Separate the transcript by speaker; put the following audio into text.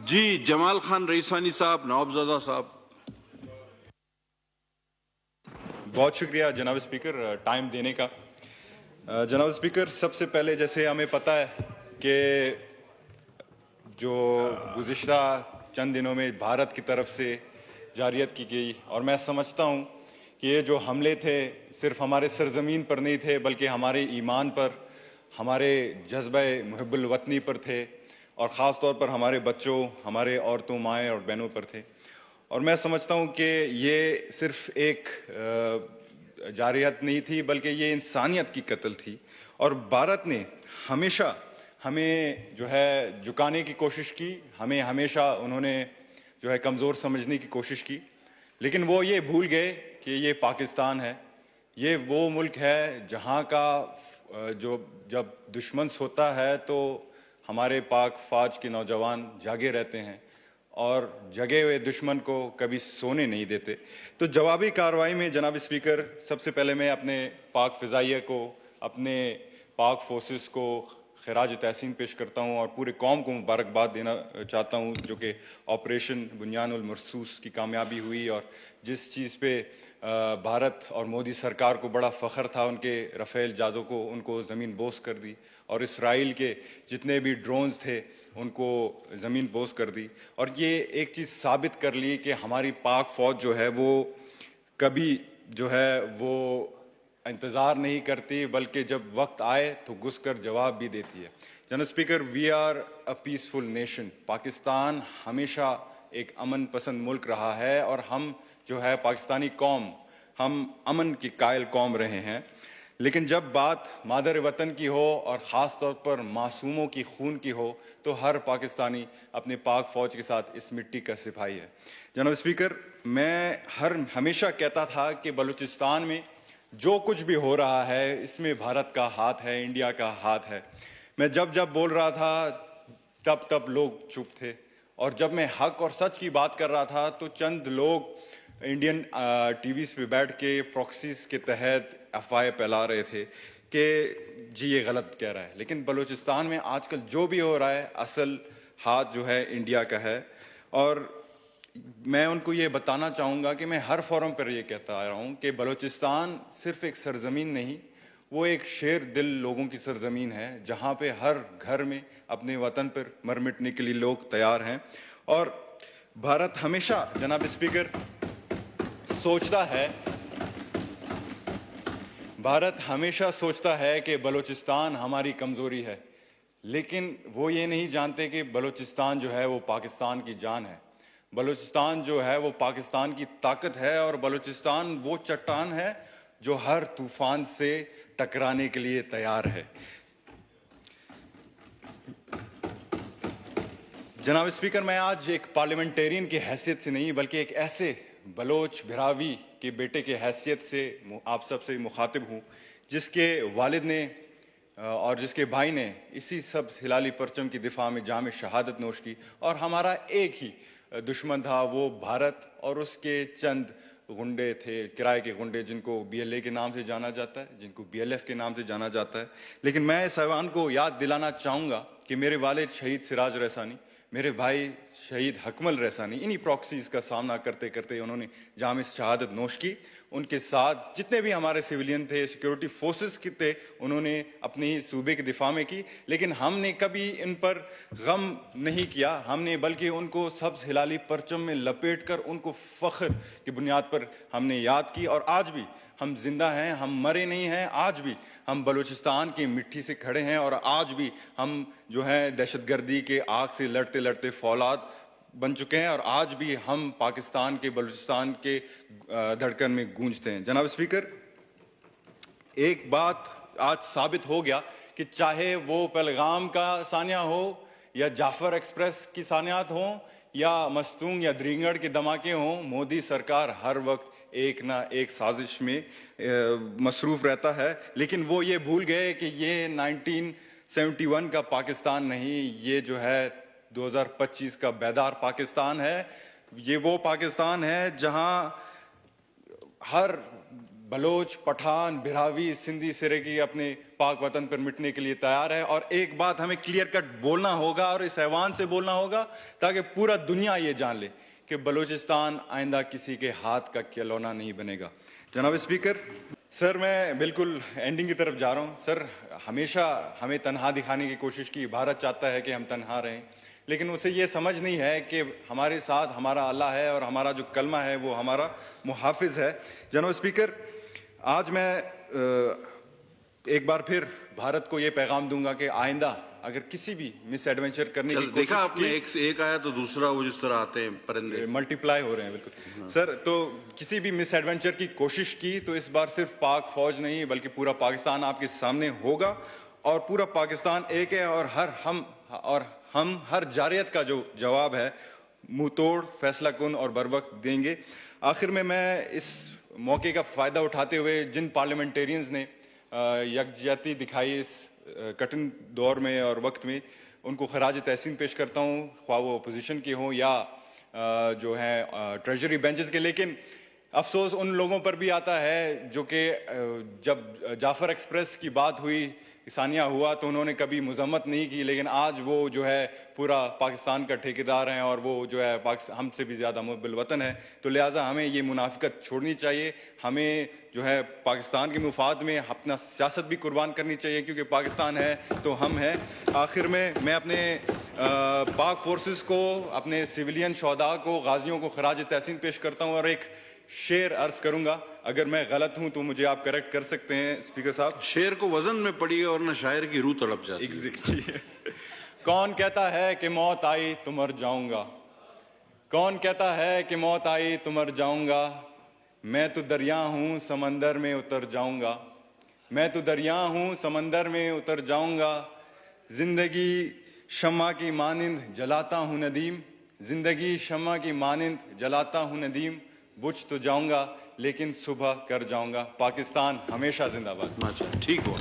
Speaker 1: जी जमाल खान रईसानी साहब, नवाबजादा साहब।
Speaker 2: बहुत शुक्रिया जनाब स्पीकर टाइम देने का। जनाब स्पीकर, सबसे पहले जैसे हमें पता है कि जो गुज़िश्ता चंद दिनों में भारत की तरफ से जारियत की गई, और मैं समझता हूँ कि ये जो हमले थे सिर्फ हमारे सरजमीन पर नहीं थे बल्कि हमारे ईमान पर, हमारे जज्बे मुहिब्बुल वतनी पर थे, और ख़ास तौर पर हमारे बच्चों, हमारे औरतों, माएँ और बहनों पर थे। और मैं समझता हूँ कि ये सिर्फ एक जारियत नहीं थी बल्कि ये इंसानियत की कत्ल थी। और भारत ने हमेशा हमें जो है झुकाने की कोशिश की, हमें हमेशा उन्होंने जो है कमज़ोर समझने की कोशिश की, लेकिन वो ये भूल गए कि ये पाकिस्तान है, ये वो मुल्क है जहाँ का जो जब दुश्मन सोता है तो हमारे पाक फ़ौज के नौजवान जागे रहते हैं और जगे हुए दुश्मन को कभी सोने नहीं देते। तो जवाबी कार्रवाई में जनाब स्पीकर, सबसे पहले मैं अपने पाक फ़िज़ाइया को, अपने पाक फोर्सेस को खराज तहसीन पेश करता हूँ और पूरे कौम को मुबारकबाद देना चाहता हूँ, जो कि ऑपरेशन बुनियानुल मरसूस की कामयाबी हुई और जिस चीज़ पे भारत और मोदी सरकार को बड़ा फ़ख्र था, उनके रफ़ेल जहाज़ों को उनको ज़मीन बोस कर दी, और इसराइल के जितने भी ड्रोन्स थे उनको ज़मीन बोस कर दी। और ये एक चीज़ साबित कर ली कि हमारी पाक फ़ौज जो है वो कभी जो है वो इंतज़ार नहीं करती, बल्कि जब वक्त आए तो घुस कर जवाब भी देती है। जनाब speaker, we are a peaceful nation. Pakistan हमेशा एक अमन पसंद मुल्क रहा है और हम जो है पाकिस्तानी कौम, हम अमन की कायल कौम रहे हैं। लेकिन जब बात मादर वतन की हो और ख़ास तौर पर मासूमों की खून की हो तो हर पाकिस्तानी अपने पाक फ़ौज के साथ इस मिट्टी का सिपाही है। जनाब स्पीकर, मैं हमेशा कहता था कि बलूचिस्तान में जो कुछ भी हो रहा है इसमें भारत का हाथ है, इंडिया का हाथ है। मैं जब जब बोल रहा था तब तब लोग चुप थे, और जब मैं हक और सच की बात कर रहा था तो चंद लोग इंडियन टीवीज़ पे बैठ के प्रॉक्सीज के तहत अफवाहें फैला रहे थे कि जी ये गलत कह रहा है। लेकिन बलूचिस्तान में आजकल जो भी हो रहा है असल हाथ जो है इंडिया का है। और मैं उनको ये बताना चाहूँगा कि मैं हर फोरम पर ये कहता आ रहा हूँ कि बलूचिस्तान सिर्फ एक सरजमीन नहीं, वो एक शेर दिल लोगों की सरजमीन है जहाँ पे हर घर में अपने वतन पर मर मिटने के लिए लोग तैयार हैं। और भारत हमेशा जनाब स्पीकर सोचता है कि बलूचिस्तान हमारी कमज़ोरी है, लेकिन वो ये नहीं जानते कि बलूचिस्तान जो है वो पाकिस्तान की जान है। बलूचिस्तान जो है वो पाकिस्तान की ताकत है, और बलूचिस्तान वो चट्टान है जो हर तूफान से टकराने के लिए तैयार है। जनाब स्पीकर, मैं आज एक पार्लियामेंटेरियन की हैसियत से नहीं बल्कि एक ऐसे बलोच भिरावी के बेटे के हैसियत से आप सबसे मुखातिब हूँ जिसके वालिद ने और जिसके भाई ने इसी सब हिलाली परचम की दिफा में जाम शहादत नोश की। और हमारा एक ही दुश्मन था, वो भारत और उसके चंद गुंडे थे, किराए के गुंडे, जिनको BLA के नाम से जाना जाता है, जिनको BLF के नाम से जाना जाता है। लेकिन मैं इस ऐवान को याद दिलाना चाहूँगा कि मेरे वालिद शहीद सिराज रैसानी, मेरे भाई शहीद हकमल रैसानी, इन्हीं प्रॉक्सीज का सामना करते करते उन्होंने जाम शहादत नोश की। उनके साथ जितने भी हमारे सिविलियन थे, सिक्योरिटी फोर्सेस के थे, उन्होंने अपने ही सूबे के दिफा में की। लेकिन हमने कभी इन पर गम नहीं किया, हमने बल्कि उनको सब्ज़ हिलाली परचम में लपेट कर उनको फ़ख्र की बुनियाद पर हमने याद की। और आज भी हम जिंदा हैं, हम मरे नहीं हैं, आज भी हम बलूचिस्तान की मिट्टी से खड़े हैं, और आज भी हम जो है दहशतगर्दी के आग से लड़ते लड़ते फौलाद बन चुके हैं, और आज भी हम पाकिस्तान के बलूचिस्तान के धड़कन में गूंजते हैं। जनाब स्पीकर, एक बात आज साबित हो गया कि चाहे वो पहलगाम का सानिया हो या जाफर एक्सप्रेस की सानियात हो या मस्तूंग या द्रींगड़ के धमाके हों, मोदी सरकार हर वक्त एक ना एक साजिश में मसरूफ़ रहता है। लेकिन वो ये भूल गए कि ये 1971 का पाकिस्तान नहीं, ये जो है 2025 का बेदार पाकिस्तान है। ये वो पाकिस्तान है जहां हर बलोच, पठान, बिरावी, सिंधी सिरेकी अपने पाक वतन पर मिटने के लिए तैयार है। और एक बात हमें क्लियर कट बोलना होगा और इस ऐवान से बोलना होगा ताकि पूरा दुनिया ये जान ले कि बलूचिस्तान आइंदा किसी के हाथ का खिलौना नहीं बनेगा। जनाब स्पीकर, सर मैं बिल्कुल एंडिंग की तरफ जा रहा हूँ। सर हमेशा हमें तन्हा दिखाने की कोशिश की, भारत चाहता है कि हम तन्हा रहें, लेकिन उसे ये समझ नहीं है कि हमारे साथ हमारा अल्लाह है और हमारा जो कलमा है वो हमारा मुहाफिज है। जनाब स्पीकर, आज मैं एक बार फिर भारत को ये पैगाम दूंगा कि आइंदा अगर किसी भी मिस एडवेंचर करने की कोशिश
Speaker 1: देखा आपने, एक आया तो दूसरा वो जिस तरह आते हैं परिंदे
Speaker 2: मल्टीप्लाई हो रहे हैं। बिल्कुल सर, तो किसी भी मिस एडवेंचर की कोशिश की तो इस बार सिर्फ पाक फौज नहीं बल्कि पूरा पाकिस्तान आपके सामने होगा और पूरा पाकिस्तान एक है और हम हर जारियत का जो जवाब है मुंह तोड़, फैसला कुन और बर वक्त देंगे। आखिर में मैं इस मौके का फ़ायदा उठाते हुए जिन पार्लियामेंटेरियंस ने यकजहती दिखाई इस कठिन दौर में और वक्त में, उनको खराज तहसीन पेश करता हूँ, ख्वाह वो अपोजिशन के हों या जो हैं ट्रेजरी बेंचेस के। लेकिन अफसोस उन लोगों पर भी आता है जो कि जब जाफ़र एक्सप्रेस की बात हुई, सानिया हुआ, तो उन्होंने कभी मजम्मत नहीं की, लेकिन आज वो जो है पूरा पाकिस्तान का ठेकेदार हैं और वो जो है हमसे भी ज़्यादा मुहब्बिल वतन है। तो लिहाजा हमें ये मुनाफिकत छोड़नी चाहिए, हमें जो है पाकिस्तान के मुफाद में अपना सियासत भी कुर्बान करनी चाहिए, क्योंकि पाकिस्तान है तो हम हैं। आखिर में मैं अपने पाक फोर्सेस को, अपने सिविलियन शहदा को, गाजियों को खराज तहसीन पेश करता हूँ और एक शेर अर्ज करूंगा। अगर मैं गलत हूं तो मुझे आप करेक्ट कर सकते हैं स्पीकर साहब।
Speaker 1: शेर को वजन में पड़िएगा वरना शायर की रूह तड़प जाती है।
Speaker 2: एग्जैक्टली। कौन कहता है कि मौत आई तो मर जाऊंगा, कौन कहता है कि मौत आई तो मर जाऊंगा, मैं तो दरिया हूं समंदर में उतर जाऊंगा, मैं तो दरिया हूं समंदर में उतर जाऊंगा, जिंदगी शम्मा की मानिंद जलाता हूं नदीम, जिंदगी शम्मा की मानिंद जलाता हूं नदीम, बुझ तो जाऊंगा लेकिन सुबह कर जाऊंगा। पाकिस्तान हमेशा जिंदाबाद।
Speaker 1: अच्छा, ठीक हुआ।